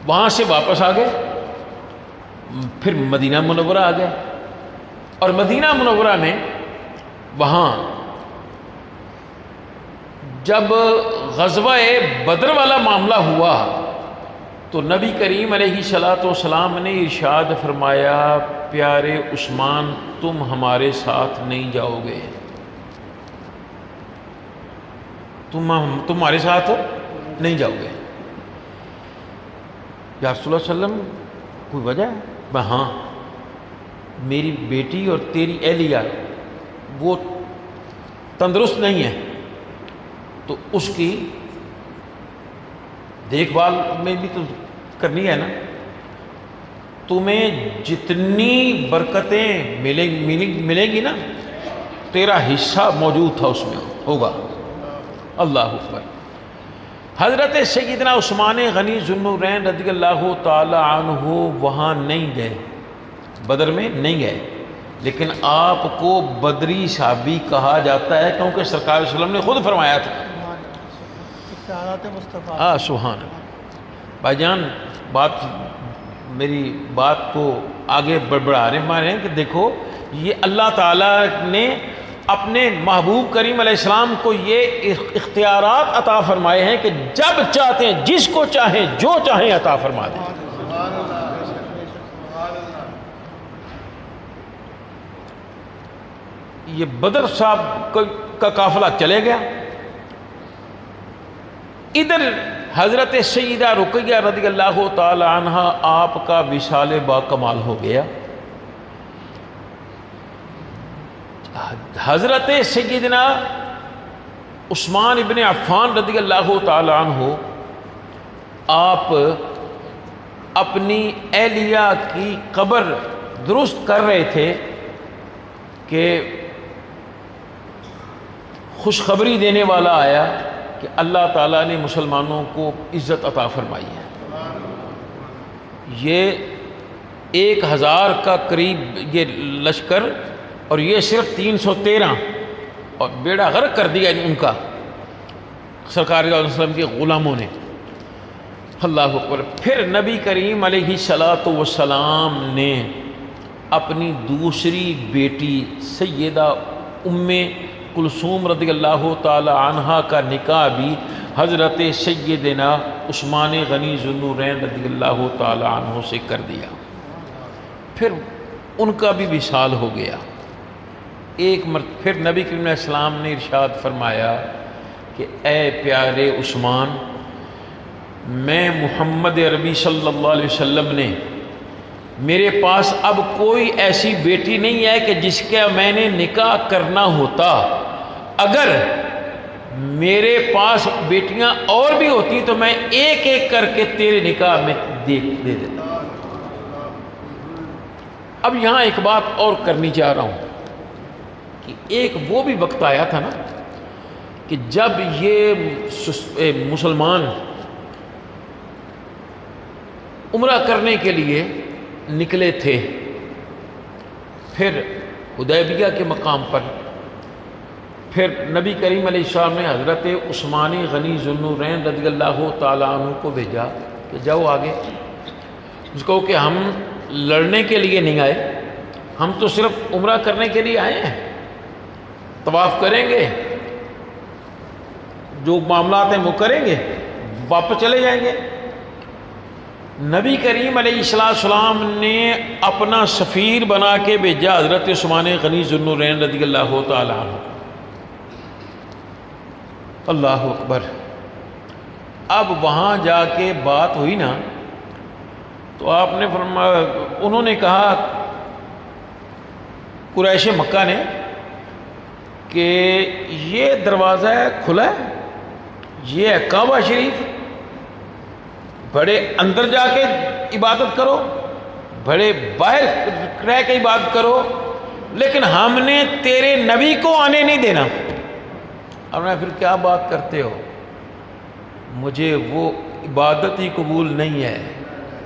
وہاں سے واپس آ گئے، پھر مدینہ منورہ آ گئے، اور مدینہ منورہ میں وہاں جب غزوہ بدر والا معاملہ ہوا تو نبی کریم علیہ الصلوۃ والسلام نے ارشاد فرمایا، پیارے عثمان تم ہمارے ساتھ نہیں جاؤ گے، تم ہمارے ساتھ نہیں جاؤ گے۔ یا رسول اللہ صلی اللہ علیہ وسلم کوئی وجہ ہے؟ میں ہاں، میری بیٹی اور تیری اہلیہ وہ تندرست نہیں ہے، تو اس کی دیکھ بھال میں بھی تو کرنی ہے نا، تمہیں جتنی برکتیں ملیں گی نا، تیرا حصہ موجود تھا اس میں ہوگا۔ اللہ اکبر۔ حضرت سیدنا عثمان غنی ذو النورین رضی اللہ تعالی عنہ وہاں نہیں گئے، بدر میں نہیں گئے، لیکن آپ کو بدری صحابی کہا جاتا ہے کیونکہ سرکار صلی اللہ علیہ وسلم نے خود فرمایا تھا۔ سبحان اللہ۔ بھائی جان میری بات کو آگے بڑھا رہے ہیں کہ دیکھو یہ اللہ تعالیٰ نے اپنے محبوب کریم علیہ السلام کو یہ اختیارات عطا فرمائے ہیں کہ جب چاہتے ہیں جس کو چاہیں جو چاہیں عطا فرما دیں۔ یہ بدر صاحب کا قافلہ چلے گیا، ادھر حضرت سیدہ رقیہ رضی اللہ تعالی عنہ آپ کا وصال با کمال ہو گیا۔ حضرت سیدنا عثمان ابن عفان رضی اللہ تعالی عنہ آپ اپنی اہلیہ کی قبر درست کر رہے تھے کہ خوشخبری دینے والا آیا کہ اللہ تعالیٰ نے مسلمانوں کو عزت عطا فرمائی ہے۔ یہ 1000 کا قریب یہ لشکر، اور یہ صرف 313، اور بیڑا غرق کر دیا ان کا سرکار علیہ وسلم کے غلاموں نے۔ اللہ اکبر۔ پھر نبی کریم علیہ الصلوۃ والسلام نے اپنی دوسری بیٹی سیدہ ام کلثوم رضی اللہ تعالی عنہا کا نکاح بھی حضرت سیدنا عثمان غنی ذو النورین رضی اللہ تعالی عنہ سے کر دیا۔ پھر ان کا بھی وصال ہو گیا۔ پھر نبی کریم علیہ السلام نے ارشاد فرمایا کہ اے پیارے عثمان، میں محمد عربی صلی اللہ علیہ وسلم نے، میرے پاس اب کوئی ایسی بیٹی نہیں ہے کہ جس کا میں نے نکاح کرنا ہوتا، اگر میرے پاس بیٹیاں اور بھی ہوتی تو میں ایک ایک کر کے تیرے نکاح میں دے دیتا۔ اب یہاں ایک بات اور کرنی چاہ رہا ہوں کہ ایک وہ بھی وقت آیا تھا نا کہ جب یہ مسلمان عمرہ کرنے کے لیے نکلے تھے، پھر حدیبیہ کے مقام پر پھر نبی کریم علیہ السلام نے حضرت عثمان غنی ذو النورین رضی اللہ تعالیٰ عنہ کو بھیجا کہ جاؤ آگے، اس کو کہ ہم لڑنے کے لیے نہیں آئے، ہم تو صرف عمرہ کرنے کے لیے آئے ہیں، طواف کریں گے، جو معاملات ہیں وہ کریں گے، واپس چلے جائیں گے۔ نبی کریم علیہ السلام نے اپنا سفیر بنا کے بھیجا حضرت عثمان غنی ذو النورین رضی اللہ تعالیٰ عنہ۔ اللہ اکبر۔ اب وہاں جا کے بات ہوئی نا تو آپ نے فرمایا، انہوں نے کہا قریش مکہ نے کہ یہ دروازہ کھلا ہے، یہ ہے کعبہ شریف، بڑے اندر جا کے عبادت کرو، بڑے باہر رہ کے عبادت کرو، لیکن ہم نے تیرے نبی کو آنے نہیں دینا۔ اور میں پھر کیا بات کرتے ہو، مجھے وہ عبادت ہی قبول نہیں ہے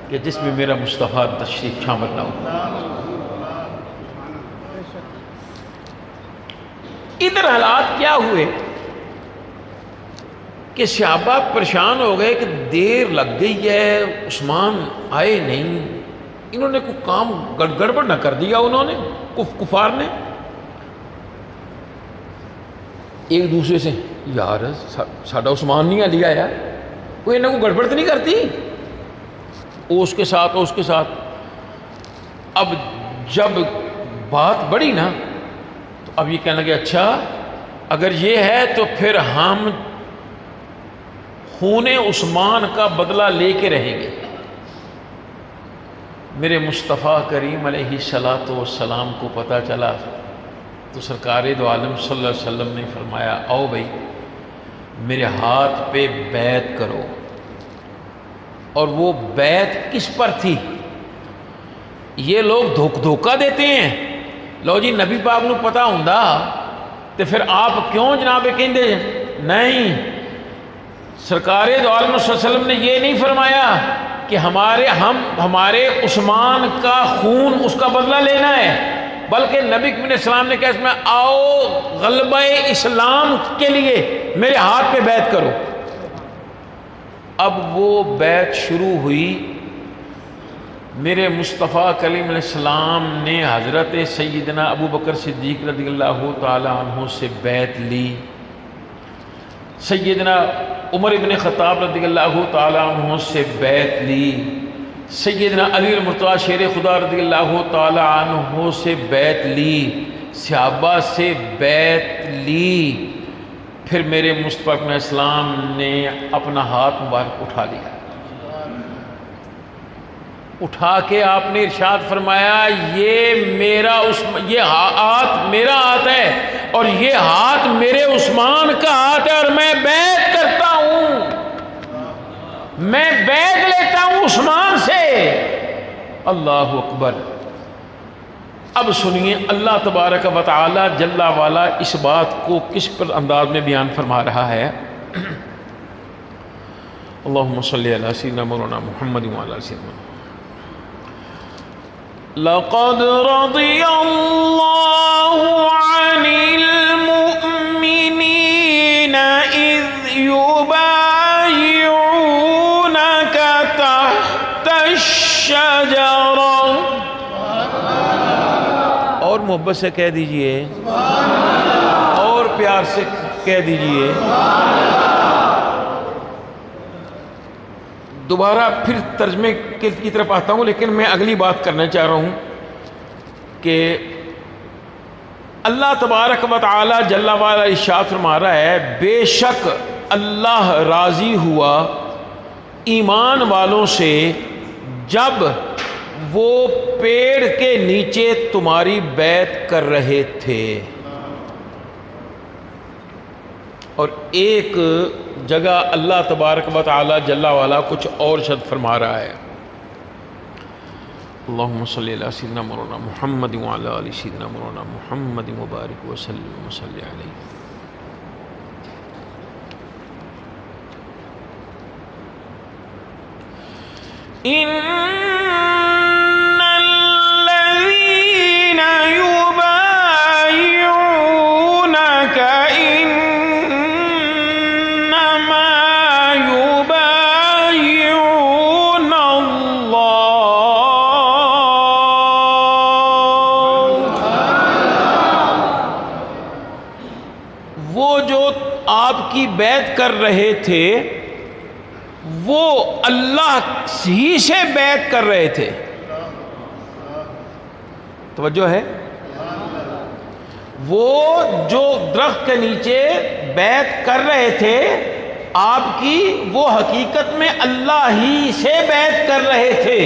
کہ جس میں میرا مصطفیٰ تشریف شامل نہ ہو۔ ادھر حالات کیا ہوئے کہ صحابہ پریشان ہو گئے کہ دیر لگ گئی ہے، عثمان آئے نہیں، انہوں نے کوئی کام گڑبڑ نہ کر دیا، انہوں نے کفار نے ایک دوسرے سے، یار ساڈا عثمان نہیں علی آیا، کوئی انہیں کو گڑبڑ تو نہیں کرتی، اس کے ساتھ اب جب بات بڑھی نا تو اب یہ کہنے لگے اچھا اگر یہ ہے تو پھر ہم خون عثمان کا بدلہ لے کے رہیں گے۔ میرے مصطفیٰ کریم علیہ الصلاۃ والسلام کو پتہ چلا تو سرکار دو عالم صلی اللہ علیہ وسلم نے فرمایا آؤ بھائی میرے ہاتھ پہ بیعت کرو۔ اور وہ بیعت کس پر تھی؟ یہ لوگ دھوکہ دیتے ہیں، لو جی نبی پاک نو پتہ ہوندا تو پھر آپ کیوں جناب کہندے نہیں؟ سرکار دو عالم صلی اللہ علیہ وسلم نے یہ نہیں فرمایا کہ ہمارے عثمان کا خون اس کا بدلہ لینا ہے، بلکہ نبی کریم علیہ السلام نے کہا اس میں آؤ غلبہ اسلام کے لیے میرے ہاتھ پہ بیعت کرو۔ اب وہ بیعت شروع ہوئی، میرے مصطفیٰ کلیم علیہ السلام نے حضرت سیدنا ابو بکر صدیق رضی اللہ تعالی عنہ سے بیعت لی، سیدنا عمر ابن خطاب رضی اللہ تعالی عنہ سے بیعت لی، سیدنا علی المرتضیٰ شیر خدا رضی اللہ تعالی عنہ سے بیعت لی، صحابہ سے بیعت لی، پھر میرے مصطفیٰ علیہ السلام نے اپنا ہاتھ مبارک اٹھا لیا، اٹھا کے آپ نے ارشاد فرمایا یہ ہاتھ میرا ہاتھ ہے اور یہ ہاتھ میرے عثمان کا ہاتھ ہے اور میں بیعت کرتا ہوں، میں بیعت لیتا ہوں عثمان سے۔ اللہ اکبر۔ اب سنیے اللہ تبارک و تعالی جل والا اس بات کو کس پر انداز میں بیان فرما رہا ہے۔ اللہم صلی علی سیدنا مولانا محمد وعلی سیدنا محمد۔ لقد رضی اللہ عن المؤمنین اذ یبایعونک تحت الشجرہ، اور محبت سے کہہ دیجئے اور پیار سے کہہ دیجئے۔ دوبارہ پھر ترجمے کی طرف آتا ہوں، لیکن میں اگلی بات کرنا چاہ رہا ہوں کہ اللہ تبارک و تعالی جل وعلا ارشاد فرما رہا ہے بے شک اللہ راضی ہوا ایمان والوں سے جب وہ پیڑ کے نیچے تمہاری بیعت کر رہے تھے۔ اور ایک جگہ اللہ تبارک و تعالی جل وعلا کچھ اور شد فرما رہا ہے۔ اللہم صلی علی سیدنا مولانا محمد وعلی آل سیدنا مولانا محمد مبارک وسلم وصلی علیہ۔ بیعت کر رہے تھے وہ اللہ ہی سے بیعت کر رہے تھے۔ توجہ ہے؟ وہ جو درخت کے نیچے بیعت کر رہے تھے آپ کی، وہ حقیقت میں اللہ ہی سے بیعت کر رہے تھے۔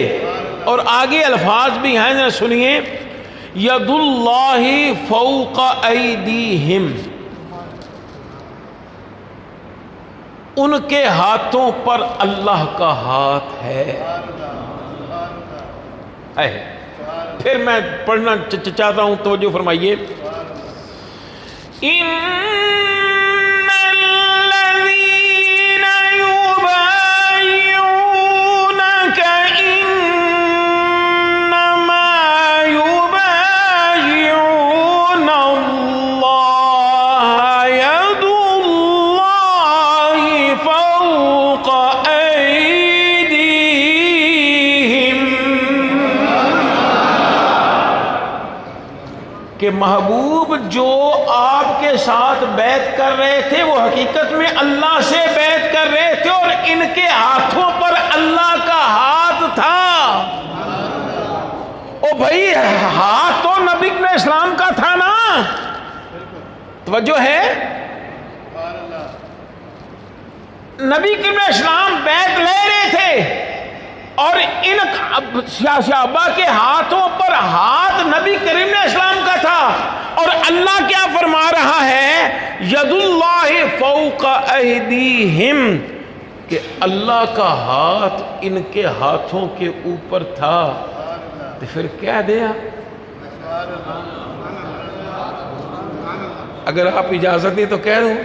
اور آگے الفاظ بھی ہیں، ذرا سنیے، ید اللہ فوق ایدیہم، ان کے ہاتھوں پر اللہ کا ہاتھ ہے۔ پھر میں پڑھنا چاہتا ہوں، توجہ فرمائیے۔ کہ محبوب جو آپ کے ساتھ بیعت کر رہے تھے وہ حقیقت میں اللہ سے بیعت کر رہے تھے، اور ان کے ہاتھوں پر اللہ کا ہاتھ تھا۔ او بھائی ہاتھ تو نبی علیہ السلام کا تھا نا، توجہ ہے؟ نبی علیہ السلام بیعت لے رہے تھے اور ان صحابہ کے ہاتھوں پر ہاتھ نبی کریم علیہ السلام کا تھا، اور اللہ کیا فرما رہا ہے؟ ید اللہ فوق ایدیہم، کہ اللہ کا ہاتھ ان کے ہاتھوں کے اوپر تھا۔ تو پھر کیا دیا؟ اگر آپ اجازت دیں تو کہہ دوں